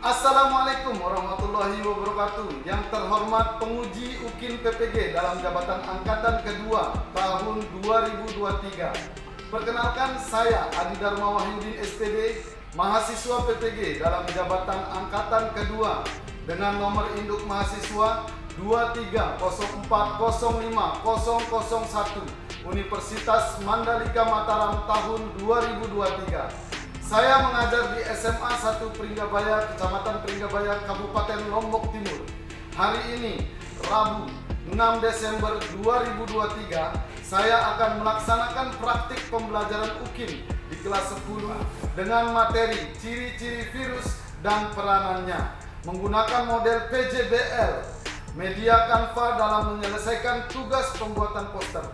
Assalamualaikum warahmatullahi wabarakatuh. Yang terhormat penguji UKIN PPG dalam jabatan angkatan kedua tahun 2023. Perkenalkan, saya Adi Dharma Wahyudin SPD, mahasiswa PPG dalam jabatan angkatan kedua dengan nomor induk mahasiswa 2304050001 Universitas Mandalika Mataram tahun 2023. Saya mengajar di SMA 1 Pringgabaya, Kecamatan Pringgabaya, Kabupaten Lombok Timur. Hari ini, Rabu 6 Desember 2023, saya akan melaksanakan praktik pembelajaran UKIN di kelas 10 dengan materi ciri-ciri virus dan peranannya menggunakan model PJBL, media Canva dalam menyelesaikan tugas pembuatan poster.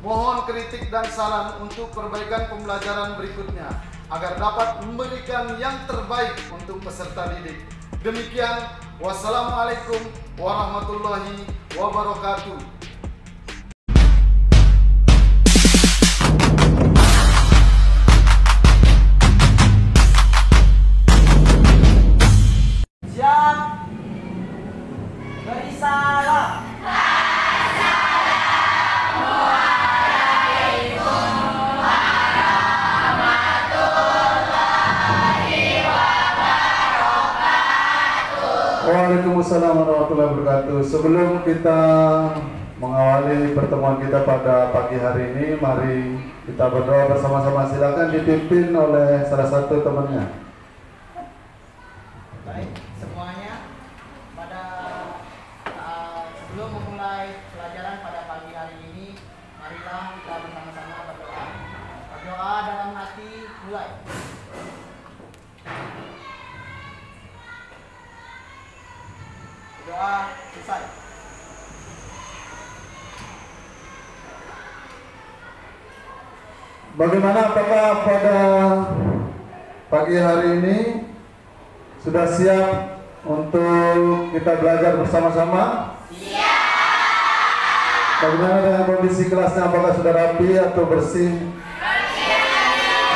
Mohon kritik dan saran untuk perbaikan pembelajaran berikutnya agar dapat memberikan yang terbaik untuk peserta didik. Demikian, wassalamualaikum warahmatullahi wabarakatuh. Siap, beri salam. Waalaikumsalam warahmatullahi wabarakatuh. Sebelum kita mengawali pertemuan kita pada pagi hari ini, mari kita berdoa bersama-sama. Silakan dipimpin oleh salah satu temannya. Baik, semuanya, sebelum memulai pelajaran pada pagi hari ini, marilah kita bersama-sama berdoa. Berdoa dalam hati, mulai. Doa selesai. Bagaimana, apakah pada pagi hari ini sudah siap untuk kita belajar bersama-sama? Siap. Bagaimana dengan kondisi kelasnya? Apakah sudah rapi atau bersih? Bersih.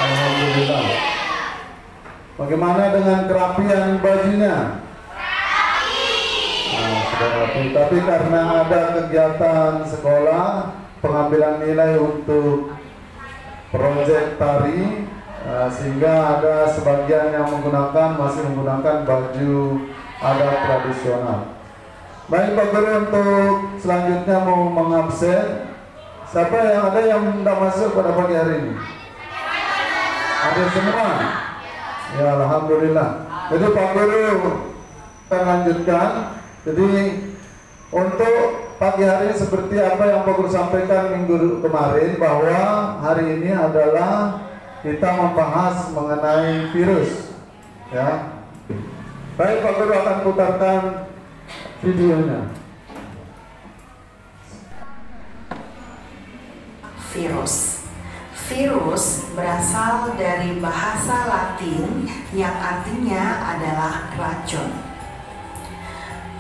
Alhamdulillah. Bagaimana dengan kerapian bajunya? Tapi karena ada kegiatan sekolah, pengambilan nilai untuk proyek tari, sehingga ada sebagian yang masih menggunakan baju adat tradisional. Baik Pak Guru, untuk selanjutnya mau mengabsen. Siapa yang tidak masuk pada pagi hari ini? Ada semua? Ya, alhamdulillah. Jadi Pak Guru kita lanjutkan. Jadi untuk pagi hari ini seperti apa yang Pak Guru sampaikan minggu kemarin, bahwa hari ini adalah kita membahas mengenai virus, ya. Baik, Pak Guru akan putarkan videonya. Virus berasal dari bahasa Latin yang artinya adalah racun.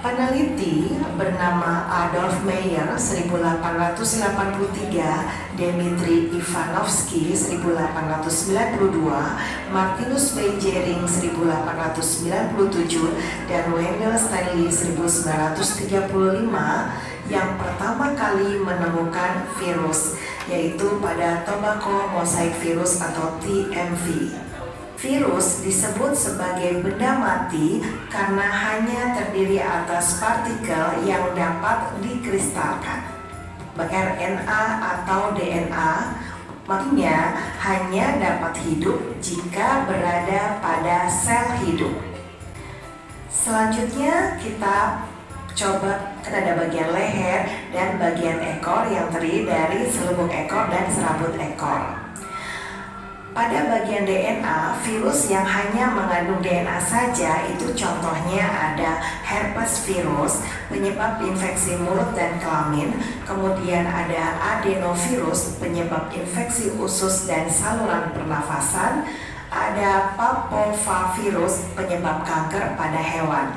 Peneliti bernama Adolf Meyer 1883, Dmitri Ivanovsky 1892, Martinus Beijering 1897, dan Wendell Stanley 1935 yang pertama kali menemukan virus, yaitu pada tobacco mosaic virus atau TMV. Virus disebut sebagai benda mati karena hanya terdiri atas partikel yang dapat dikristalkan. RNA atau DNA makanya hanya dapat hidup jika berada pada sel hidup. Selanjutnya kita coba, kan ada bagian leher dan bagian ekor yang terdiri dari selubung ekor dan serabut ekor. Pada bagian DNA, virus yang hanya mengandung DNA saja itu contohnya ada herpes virus, penyebab infeksi mulut dan kelamin, kemudian ada adenovirus, penyebab infeksi usus dan saluran pernafasan, ada papovavirus, penyebab kanker pada hewan.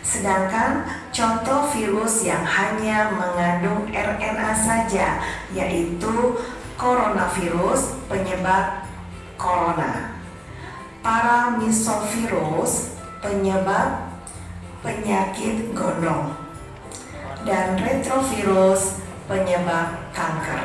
Sedangkan contoh virus yang hanya mengandung RNA saja, yaitu coronavirus, penyebab corona, paramisovirus, penyebab penyakit gondong, dan retrovirus penyebab kanker.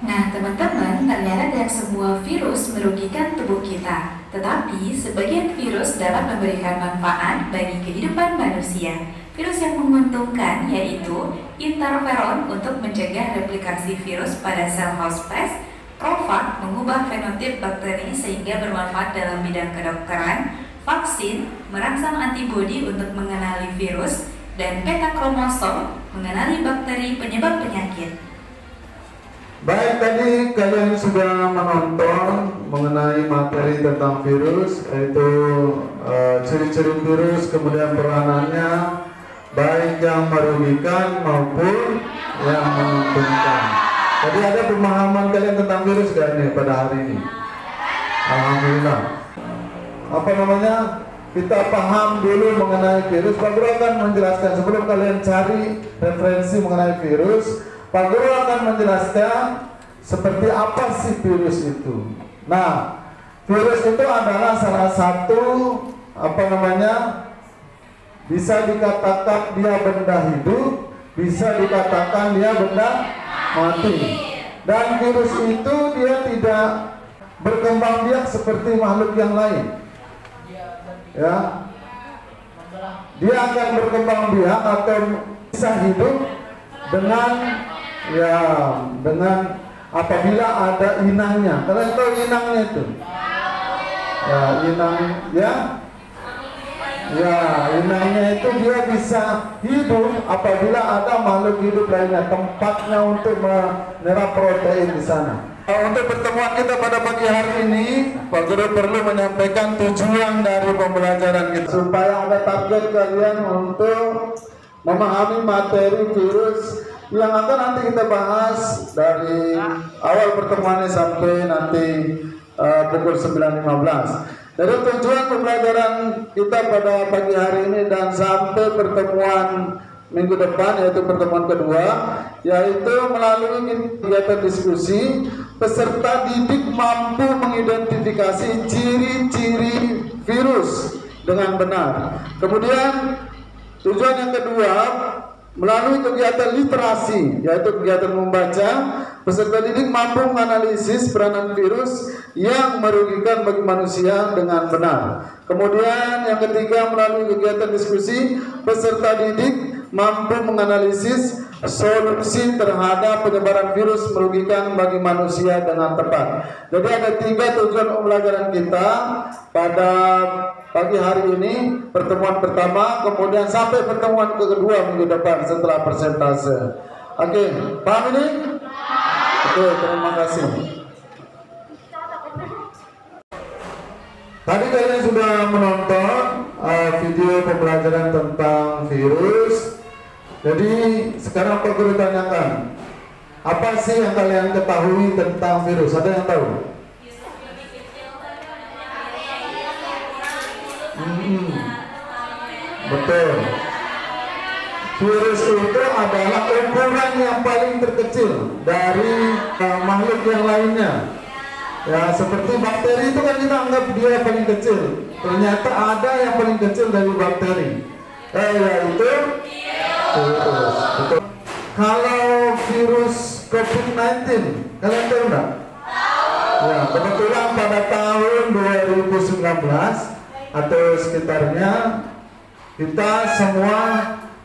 Nah teman-teman, ternyata tidak semua virus merugikan tubuh kita, tetapi sebagian virus dapat memberikan manfaat bagi kehidupan manusia. Virus yang menguntungkan yaitu interferon untuk mencegah replikasi virus pada sel hospes, Provak mengubah fenotip bakteri sehingga bermanfaat dalam bidang kedokteran, vaksin merangsang antibodi untuk mengenali virus, dan peta kromosom mengenali bakteri penyebab penyakit. Baik, tadi kalian sudah menonton mengenai materi tentang virus, yaitu ciri-ciri virus, kemudian peranannya, baik yang merugikan maupun yang menguntungkan. Jadi ada pemahaman kalian tentang virus gak nih pada hari ini? Alhamdulillah. Apa namanya? Kita paham dulu mengenai virus. Pak Guru akan menjelaskan sebelum kalian cari referensi mengenai virus. Pak Guru akan menjelaskan seperti apa sih virus itu. Nah, virus itu adalah salah satu bisa dikatakan dia benda hidup, bisa dikatakan dia benda mati. Dan virus itu dia tidak berkembang biak seperti makhluk yang lain. Ya, dia akan berkembang biak atau bisa hidup dengan apabila ada inangnya. Kalian tahu inangnya itu? Ya, inangnya itu dia bisa hidup apabila ada makhluk hidup lainnya, tempatnya untuk menyerap protein di sana. Untuk pertemuan kita pada pagi hari ini, Pak Guru perlu menyampaikan tujuan dari pembelajaran kita supaya ada target kalian untuk memahami materi virus yang akan nanti kita bahas dari awal pertemuan sampai nanti pukul 9.15. Jadi tujuan pembelajaran kita pada pagi hari ini dan sampai pertemuan minggu depan, yaitu pertemuan kedua, yaitu melalui kegiatan diskusi, peserta didik mampu mengidentifikasi ciri-ciri virus dengan benar. Kemudian tujuan yang kedua, melalui kegiatan literasi, yaitu kegiatan membaca, peserta didik mampu menganalisis peranan virus yang merugikan bagi manusia dengan benar. Kemudian yang ketiga, melalui kegiatan diskusi, peserta didik mampu menganalisis solusi terhadap penyebaran virus merugikan bagi manusia dengan tepat. Jadi ada 3 tujuan pembelajaran kita pada pagi hari ini, pertemuan pertama, kemudian sampai pertemuan kedua minggu depan setelah persentase. Oke, paham ini? Oke, terima kasih. Tadi kalian sudah menonton video pembelajaran tentang virus. Jadi sekarang Pak Guru tanyakan, apa sih yang kalian ketahui tentang virus? Ada yang tahu? Betul. Virus itu adalah ukuran yang paling terkecil dari makhluk yang lainnya. Ya, seperti bakteri itu kan kita anggap dia paling kecil. Ternyata ada yang paling kecil dari bakteri. Yaitu virus. Betul. Kalau virus COVID-19, kalian tahu enggak? Ya, kebetulan pada tahun 2019 atau sekitarnya, kita semua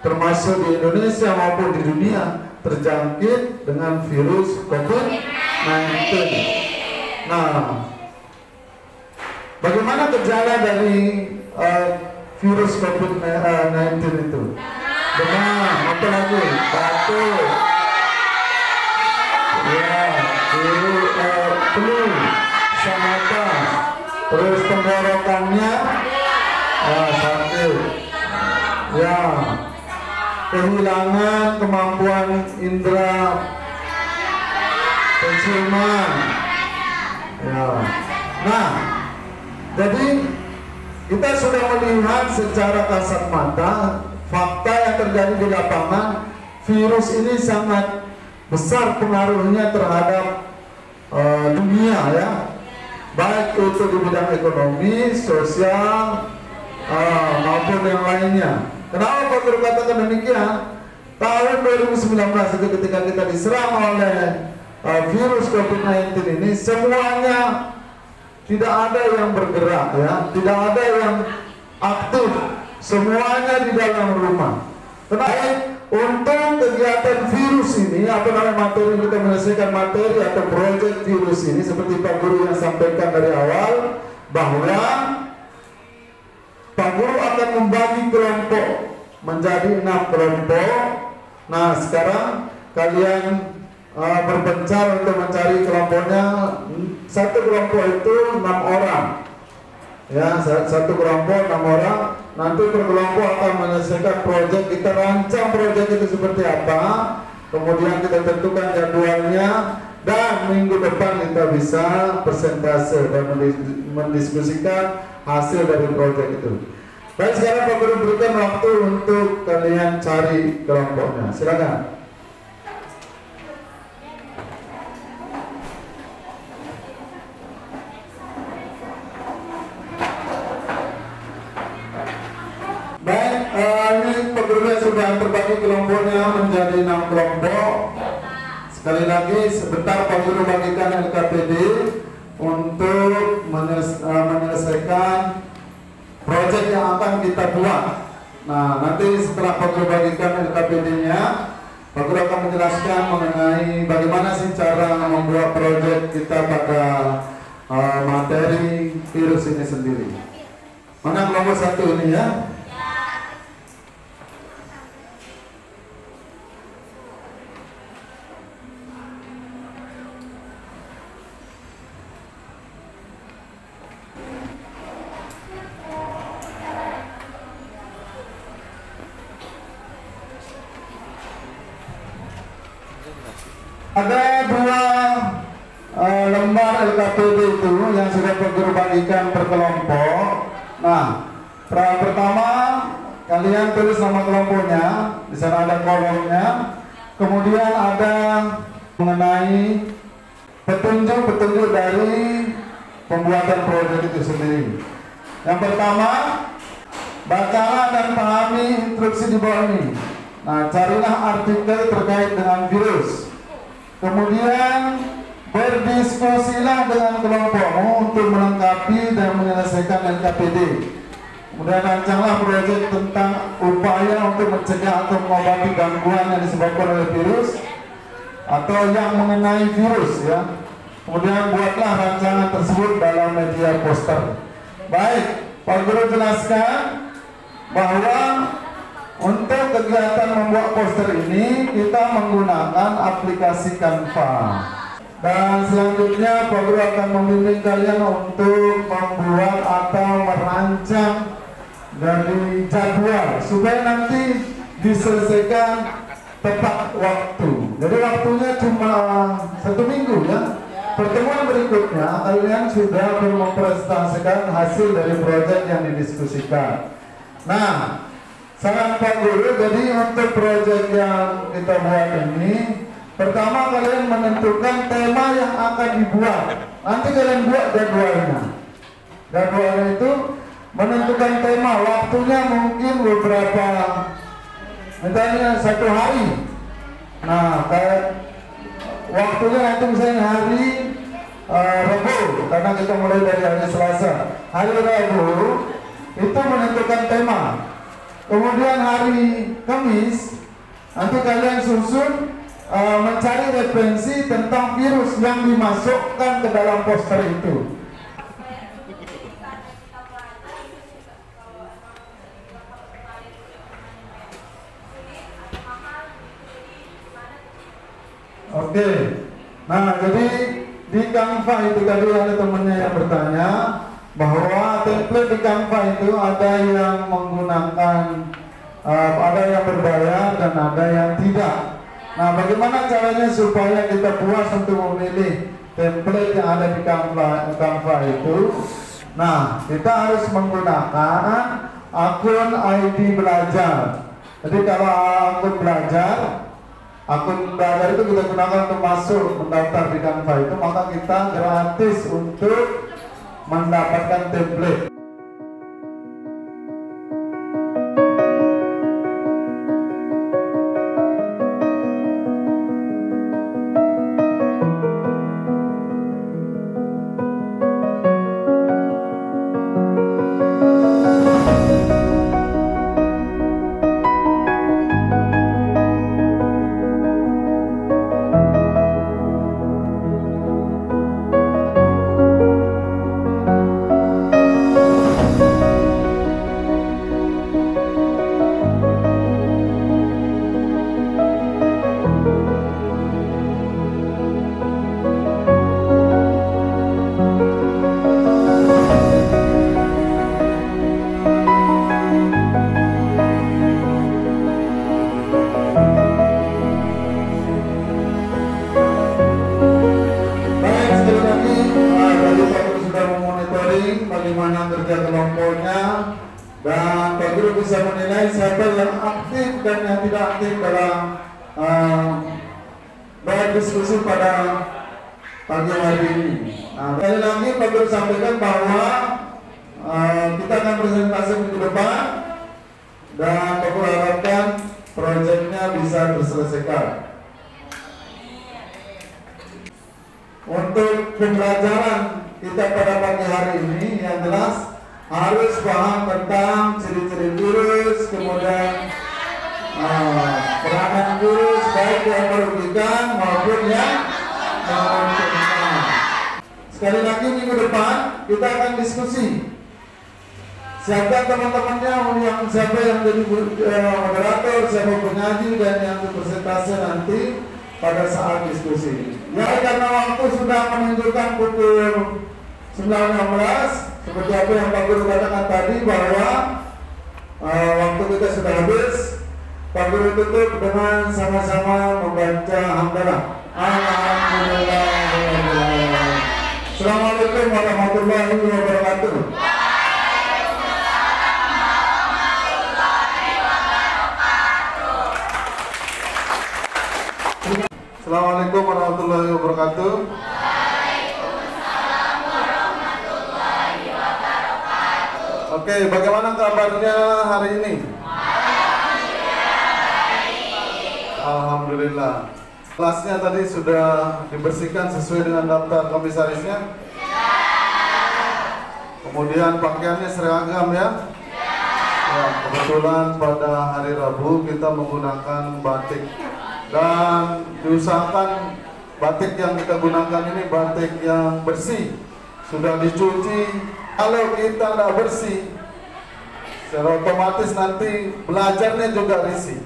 termasuk di Indonesia maupun di dunia terjangkit dengan virus COVID-19. Nah, bagaimana gejala dari virus COVID-19 itu? Demam, apa lagi? Batuk, ya, flu, samata, terus tenggorokannya sakit, ya, kehilangan kemampuan indera penciuman, ya. Nah, jadi kita sudah melihat secara kasat mata fakta yang terjadi di lapangan. Virus ini sangat besar pengaruhnya terhadap dunia, ya. baik itu di bidang ekonomi, sosial, maupun yang lainnya. Kenapa Pak Guru katakan demikian? Tahun 2019 itu ketika kita diserang oleh virus COVID-19 ini, semuanya tidak ada yang bergerak, ya, tidak ada yang aktif, semuanya di dalam rumah. Kenapa? Untuk kegiatan virus ini, apa namanya, materi, kita menyelesaikan materi atau proyek virus ini, seperti Pak Guru yang sampaikan dari awal, bahwa Pak Guru akan membagi kelompok menjadi 6 kelompok. Nah, sekarang kalian berpencar untuk mencari kelompoknya. Satu kelompok itu 6 orang, ya, satu kelompok 6 orang. Nanti per kelompok akan menyelesaikan proyek. Kita rancang proyek itu seperti apa, kemudian kita tentukan jadwalnya, dan minggu depan kita bisa persentase dan mendiskusikan hasil dari proyek itu. Baik, sekarang Pak Guru berikan waktu untuk kalian cari kelompoknya. Silakan. Baik, ini Pak Guru sudah terbagi kelompoknya menjadi 6 kelompok. Sekali lagi, sebentar Pak Guru bagikan LKPD untuk menyelesaikan proyek yang akan kita buat. Nah, nanti setelah Pak Guru bagikan LKPD-nya, Pak Guru akan menjelaskan mengenai bagaimana sih cara membuat proyek kita pada materi virus ini sendiri. Mana kelompok 1 ini, ya? Ada 2 lembar LKPD itu yang sudah Pak Guru bagikan per kelompok. Nah, pertama kalian tulis nama kelompoknya, di sana ada kolomnya. Kemudian ada mengenai petunjuk-petunjuk dari pembuatan proyek itu sendiri. Yang pertama, bacalah dan pahami instruksi di bawah ini. Nah, carilah artikel terkait dengan virus. Kemudian berdiskusilah dengan kelompokmu untuk melengkapi dan menyelesaikan LKPD. Kemudian rancanglah proyek tentang upaya untuk mencegah atau mengobati gangguan yang disebabkan oleh virus atau yang mengenai virus, ya. Kemudian buatlah rancangan tersebut dalam media poster. Baik, Pak Guru jelaskan bahwa untuk kegiatan membuat poster ini kita menggunakan aplikasi Canva. Dan selanjutnya Pak Guru akan membimbing kalian untuk membuat atau merancang dari jadwal supaya nanti diselesaikan tepat waktu. Jadi waktunya cuma 1 minggu, ya. Pertemuan berikutnya kalian sudah mempresentasikan hasil dari proyek yang didiskusikan. Nah, saran Pak Guru, jadi untuk proyek yang kita buat ini, pertama kalian menentukan tema yang akan dibuat. Nanti kalian buat jadwalnya. Jadwalnya itu menentukan tema, waktunya mungkin beberapa, misalnya 1 hari. Nah, kayak waktunya nanti misalnya hari Rabu, karena kita mulai dari hari Selasa. Hari Rabu itu menentukan tema. Kemudian hari Kamis nanti kalian susun mencari referensi tentang virus yang dimasukkan ke dalam poster itu. Oke. Nah, jadi di Canva itu tadi ada temannya yang bertanya bahwa template di Canva itu ada yang menggunakan ada yang berbayar dan ada yang tidak. Nah, bagaimana caranya supaya kita puas untuk memilih template yang ada di Canva itu? Nah, kita harus menggunakan akun ID belajar. Jadi kalau akun belajar itu kita gunakan untuk masuk mendaftar di Canva itu, maka kita gratis untuk mendapatkan template. Bagaimana kerja kelompoknya, dan Pak Guru bisa menilai siapa yang aktif dan yang tidak aktif dalam berdiskusi pada pagi hari ini. Sekali lagi Pak Guru sampaikan bahwa kita akan presentasi minggu depan, dan Pak Guru harapkan proyeknya bisa terselesaikan. Untuk pembelajaran kita pada pagi hari ini yang jelas harus paham tentang ciri-ciri virus, kemudian peranan virus baik yang merugikan maupun yang menguntungkan. Sekali lagi minggu depan kita akan diskusi siapa teman-temannya, siapa yang jadi moderator, siapa pengaji, dan yang berpresentasi nanti pada saat diskusi. Ya, karena waktu sudah menunjukkan pukul 19, seperti apa yang Pak Guru katakan tadi bahwa waktu kita sudah habis. Pak Guru tutup dengan sama-sama membaca hamdalah. Alhamdulillah. Assalamualaikum warahmatullahi wabarakatuh. Assalamualaikum warahmatullahi wabarakatuh. Oke, bagaimana kabarnya hari ini? Alhamdulillah. Kelasnya tadi sudah dibersihkan sesuai dengan daftar komisarisnya? Kemudian pakaiannya seragam ya? Ya, kebetulan pada hari Rabu kita menggunakan batik. Dan diusahakan batik yang kita gunakan ini batik yang bersih, sudah dicuci. Kalau kita tidak bersih, secara otomatis nanti belajarnya juga risih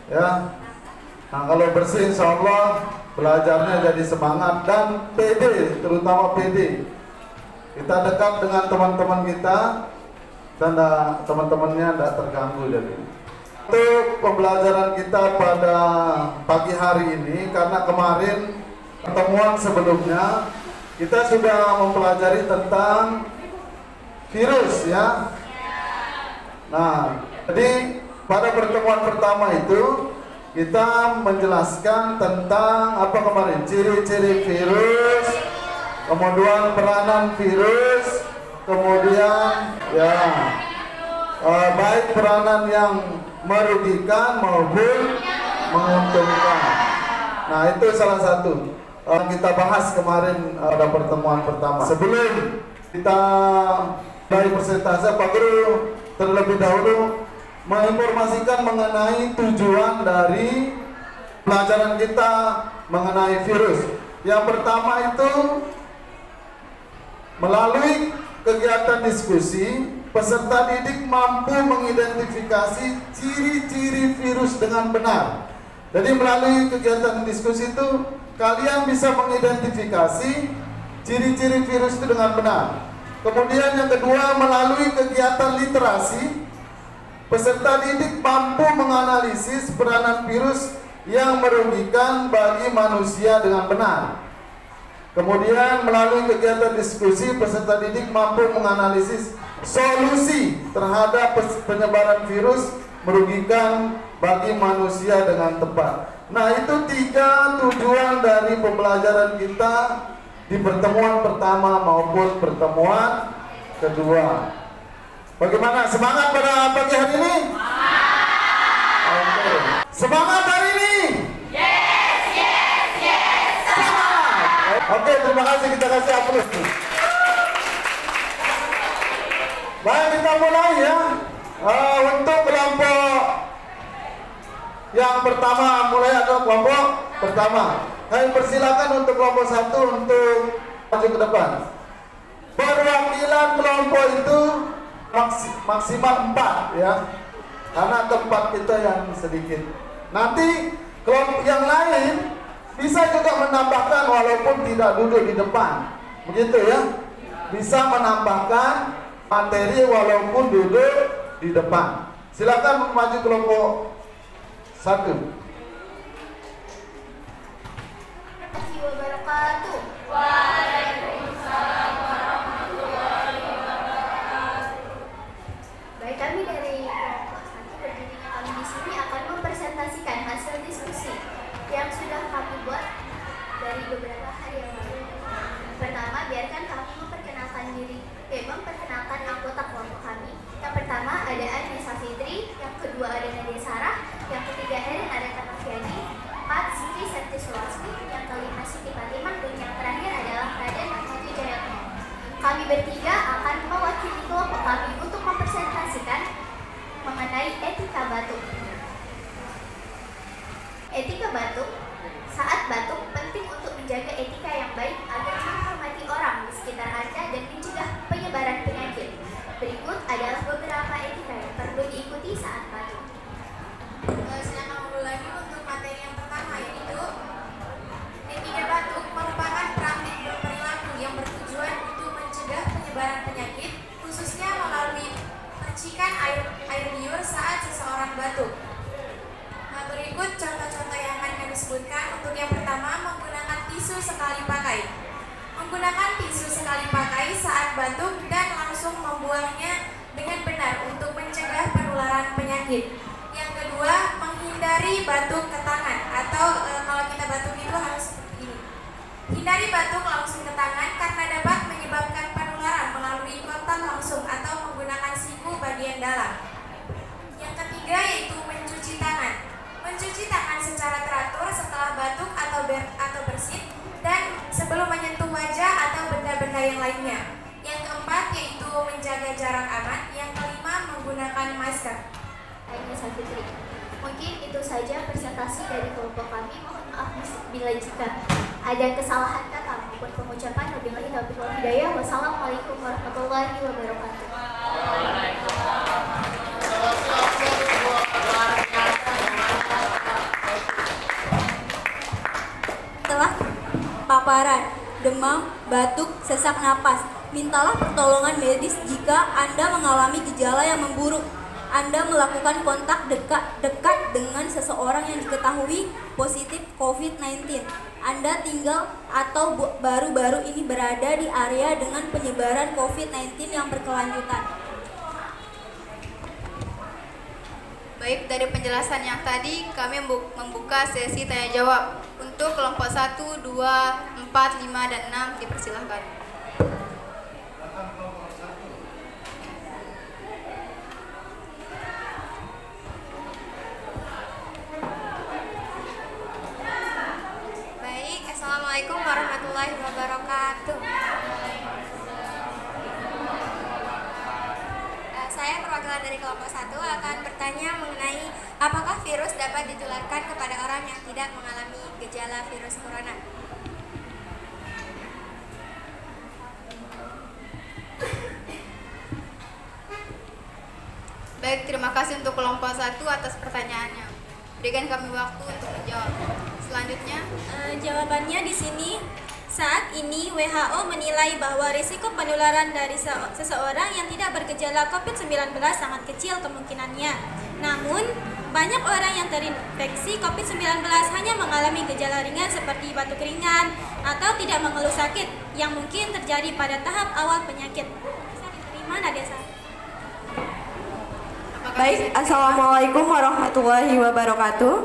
ya. Nah, kalau bersih insya Allah belajarnya jadi semangat dan pede, terutama pede. Kita dekat dengan teman-teman kita dan teman-temannya tidak terganggu. Jadi untuk pembelajaran kita pada pagi hari ini, karena kemarin pertemuan sebelumnya kita sudah mempelajari tentang virus ya. Nah, jadi pada pertemuan pertama itu kita menjelaskan tentang apa kemarin, ciri-ciri virus, kemudian peranan virus, kemudian ya baik peranan yang merugikan maupun menguntungkan. Nah, itu salah satu kita bahas kemarin pada pertemuan pertama. Sebelum kita mulai persentase, Pak Guru terlebih dahulu menginformasikan mengenai tujuan dari pelajaran kita mengenai virus. Yang pertama itu melalui kegiatan diskusi, peserta didik mampu mengidentifikasi ciri-ciri virus dengan benar. Jadi melalui kegiatan diskusi itu kalian bisa mengidentifikasi ciri-ciri virus itu dengan benar. Kemudian yang kedua, melalui kegiatan literasi, peserta didik mampu menganalisis peranan virus yang merugikan bagi manusia dengan benar. Kemudian melalui kegiatan diskusi, peserta didik mampu menganalisis solusi terhadap penyebaran virus merugikan bagi manusia dengan tepat. Nah, itu 3 tujuan dari pembelajaran kita di pertemuan pertama maupun pertemuan kedua. Bagaimana semangat pada pagi hari ini? Oke. Semangat hari ini? Yes, yes, yes. Semangat. Oke, terima kasih, kita kasih aplaus. Baik, kita mulai ya. Untuk kelompok yang pertama, mulai adalah kelompok pertama. Kami persilakan untuk kelompok 1 untuk maju ke depan. Perwakilan kelompok itu maksimal 4 ya, karena tempat kita yang sedikit. Nanti kelompok yang lain bisa juga menambahkan walaupun tidak duduk di depan, begitu ya, bisa menambahkan materi walaupun duduk di depan. Silakan maju kelompok 1. Wabarakatuh. Waalaikumsalam warahmatullahi wabarakatuh. Baik, kami dari kelompok 1 berdirinya kami di sini akan mempresentasikan hasil diskusi yang sudah kami buat dari beberapa hari yang lalu. Pertama, biarkan kami memperkenalkan anggota kelompok kami. Yang pertama ada Anissa Fitri, yang kedua ada Nadia Sarah, yang ketiga Erin Areta Noviani, 4 Siti Septi Sulawesi, yang kelima Siti Fatimah, dan yang terakhir adalah Raden Ahmad Wijayatno. Kami bertiga akan mewakili kelompok kami untuk mempresentasikan mengenai etika batuk. Etika batuk. Saat batuk, penting untuk menjaga etika yang baik agar menghormati orang di sekitar Anda dan mencegah penyebaran penyakit. Berikut adalah beberapa etika yang perlu diikuti saat batuk. Silakan ulangi untuk materi yang pertama, yaitu etika batuk merupakan praktik berperilaku yang bertujuan untuk mencegah penyebaran penyakit, khususnya melalui percikan air liur saat seseorang batuk. Berikut contoh-contoh yang akan kami sebutkan. Untuk yang pertama, menggunakan tisu sekali pakai. Menggunakan tisu sekali pakai saat batuk dan langsung membuangnya dengan benar untuk mencegah penularan penyakit. Yang kedua, menghindari batuk ke tangan, atau kalau kita batuk itu harus seperti ini. Hindari batuk langsung ke tangan karena dapat menyebabkan penularan melalui kontak langsung atau menggunakan siku bagian dalam. Yang ketiga yaitu mencuci tangan. Mencuci tangan secara teratur setelah batuk atau bersin dan sebelum menyentuh wajah atau benda-benda yang lainnya. Yang keempat yaitu menjaga jarak aman. Yang kelima menggunakan masker. Anissa Fitri. Mungkin itu saja presentasi dari kelompok kami. Mohon maaf bila jika ada kesalahan kata maupun pengucapan. Wabillahi taufiq wal hidayah. Wassalamualaikum warahmatullahi wabarakatuh. Setelah paparan, demam, batuk, sesak napas, mintalah pertolongan medis jika Anda mengalami gejala yang memburuk. Anda melakukan kontak dekat dengan seseorang yang diketahui positif COVID-19. Anda tinggal atau baru-baru ini berada di area dengan penyebaran COVID-19 yang berkelanjutan. Baik, dari penjelasan yang tadi kami membuka sesi tanya jawab. Untuk kelompok 1, 2, 4, 5, dan 6 dipersilahkan. Baik, Assalamualaikum warahmatullahi wabarakatuh. Saya perwakilan dari kelompok 1 akan bertanya mengenai apakah virus dapat ditularkan kepada orang yang tidak mengalami gejala virus corona. Baik, terima kasih untuk kelompok 1 atas pertanyaannya. Berikan kami waktu untuk menjawab. Selanjutnya, Jawabannya di sini. Saat ini WHO menilai bahwa risiko penularan dari seseorang yang tidak bergejala COVID-19 sangat kecil kemungkinannya. Namun, banyak orang yang terinfeksi COVID-19 hanya mengalami gejala ringan seperti batuk ringan atau tidak mengeluh sakit yang mungkin terjadi pada tahap awal penyakit. Bisa diterima, Nadia Sarah? Baik, Assalamualaikum warahmatullahi wabarakatuh.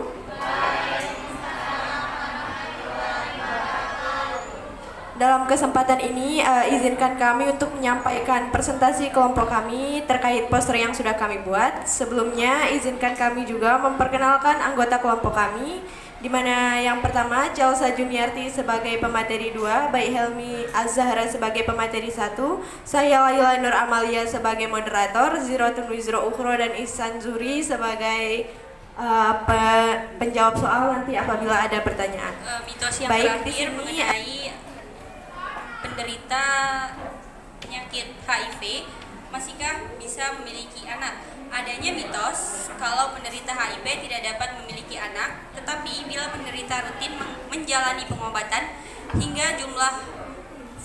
dalam kesempatan ini izinkan kami untuk menyampaikan presentasi kelompok kami terkait poster yang sudah kami buat. Sebelumnya izinkan kami juga memperkenalkan anggota kelompok kami, di mana yang pertama Jalsa Juniarti sebagai pemateri 2, Baik Helmi Az-Zahra sebagai pemateri 1, saya Laila Nur Amalia sebagai moderator, Ziratun Wizro Ukhro dan Ihsan Zuri sebagai penjawab soal nanti apabila ada pertanyaan. Mitos yang terakhir mengenai penderita penyakit HIV masihkah bisa memiliki anak? Adanya mitos kalau penderita HIV tidak dapat memiliki anak, tetapi bila penderita rutin menjalani pengobatan hingga jumlah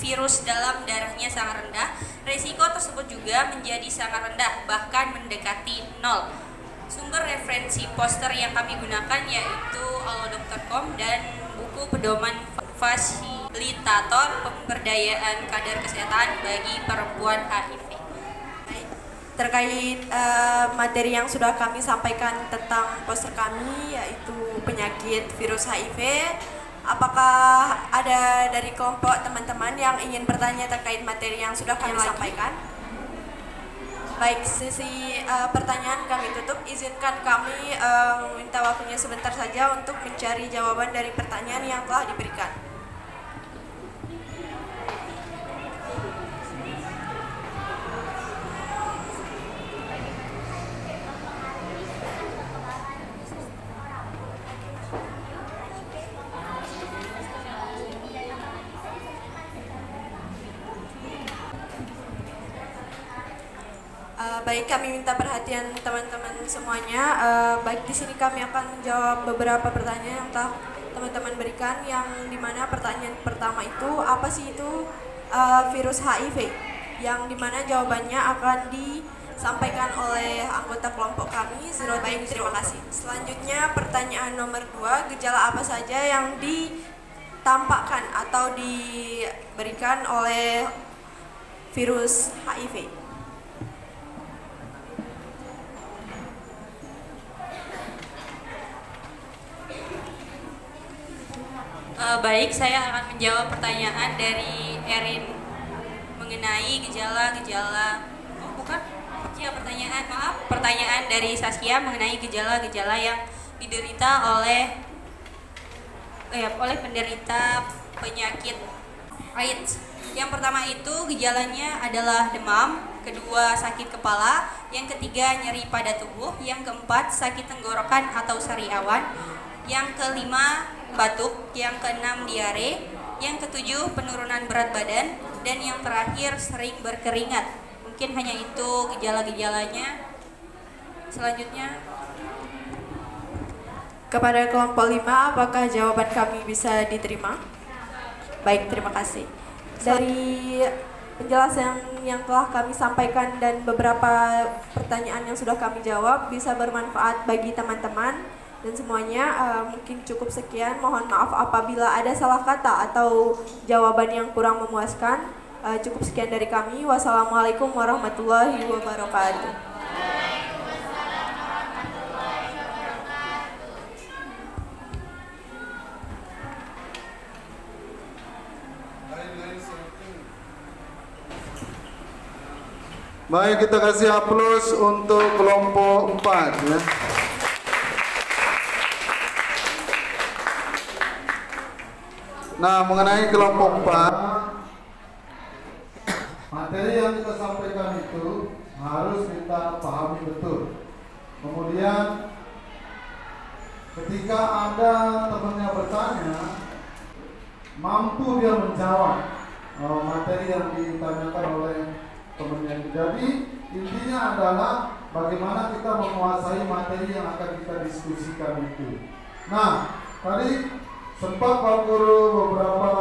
virus dalam darahnya sangat rendah, risiko tersebut juga menjadi sangat rendah, bahkan mendekati 0. Sumber referensi poster yang kami gunakan yaitu alodokter.com dan buku pedoman fasilitator pemberdayaan kadar kesehatan bagi perempuan HIV. Terkait materi yang sudah kami sampaikan tentang poster kami yaitu penyakit virus HIV, apakah ada dari kelompok teman-teman yang ingin bertanya terkait materi yang sudah kami sampaikan? Baik, sesi pertanyaan kami tutup. Izinkan kami meminta waktunya sebentar saja untuk mencari jawaban dari pertanyaan yang telah diberikan. Baik, kami minta perhatian teman-teman semuanya. Baik, di sini kami akan menjawab beberapa pertanyaan yang telah teman-teman berikan. Yang dimana pertanyaan pertama itu apa sih itu virus HIV? Yang dimana jawabannya akan disampaikan oleh anggota kelompok kami. Baik, terima kasih. Selanjutnya pertanyaan nomor 2, gejala apa saja yang ditampakkan atau diberikan oleh virus HIV? Baik, saya akan menjawab pertanyaan dari Erin mengenai gejala-gejala. Pertanyaan dari Saskia mengenai gejala-gejala yang diderita oleh penderita penyakit AIDS. Yang pertama itu gejalanya adalah demam, kedua sakit kepala, yang ketiga nyeri pada tubuh, yang keempat sakit tenggorokan atau sariawan, yang kelima batuk, yang keenam diare, yang ketujuh penurunan berat badan, dan yang terakhir sering berkeringat. Mungkin hanya itu gejala-gejalanya. Selanjutnya kepada kelompok 5, apakah jawaban kami bisa diterima? Baik, terima kasih. Dari penjelasan yang telah kami sampaikan dan beberapa pertanyaan yang sudah kami jawab bisa bermanfaat bagi teman-teman dan semuanya. Mungkin cukup sekian. Mohon maaf apabila ada salah kata atau jawaban yang kurang memuaskan. Cukup sekian dari kami. Wassalamualaikum warahmatullahi wabarakatuh. Baik, kita kasih aplaus untuk kelompok 4 ya. Nah, mengenai kelompok 4, materi yang kita sampaikan itu harus kita pahami betul. Kemudian ketika ada temannya bertanya, mampu dia menjawab materi yang ditanyakan oleh temannya. Jadi intinya adalah bagaimana kita menguasai materi yang akan kita diskusikan itu. Nah, tadi sempat Pak Guru beberapa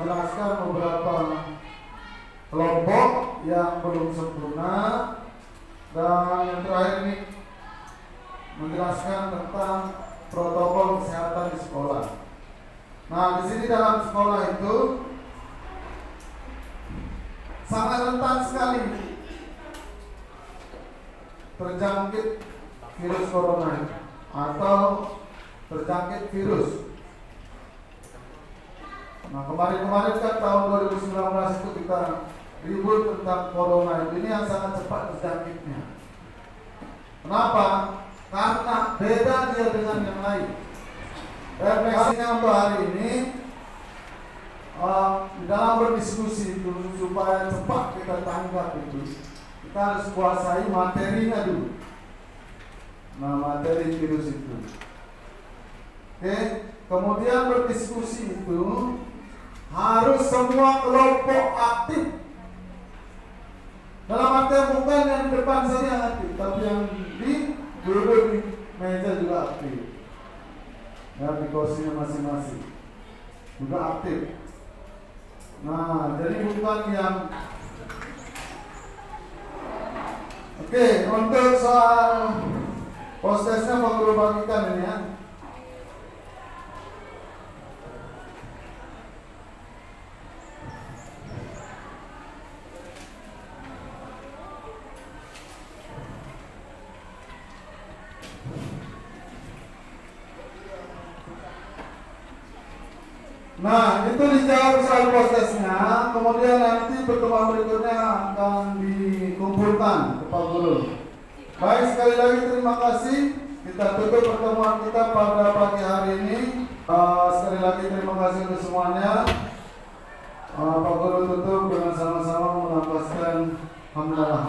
jelaskan beberapa kelompok yang belum sempurna, dan yang terakhir ini menjelaskan tentang protokol kesehatan di sekolah. Nah, di sini dalam sekolah itu sangat rentan sekali terjangkit virus corona atau terjangkit virus. Nah, kemarin-kemarin kan tahun 2019 itu kita ribut tentang corona ini yang sangat cepat terjangkitnya. Kenapa? Karena beda dia dengan yang lain. Refleksinya untuk hari ini dalam berdiskusi itu supaya cepat kita tanggap itu, kita harus kuasai materinya dulu. Nah, materi virus itu. Oke, kemudian berdiskusi itu harus semua kelompok aktif. Dalam artian bukan yang di depan saja yang aktif, tapi yang duduk di meja juga aktif. Ya, di kursinya masing-masing juga aktif. Nah, jadi bukan yang oke, untuk soal postesnya Pak Guru bagikan ini ya. Nah, itu dijawab soal prosesnya, kemudian nanti pertemuan berikutnya akan dikumpulkan ke Pak Guru. Baik, sekali lagi terima kasih. Kita tutup pertemuan kita pada pagi hari ini. Sekali lagi terima kasih untuk semuanya. Pak Guru tutup dengan sama-sama menambahkan alhamdulillah.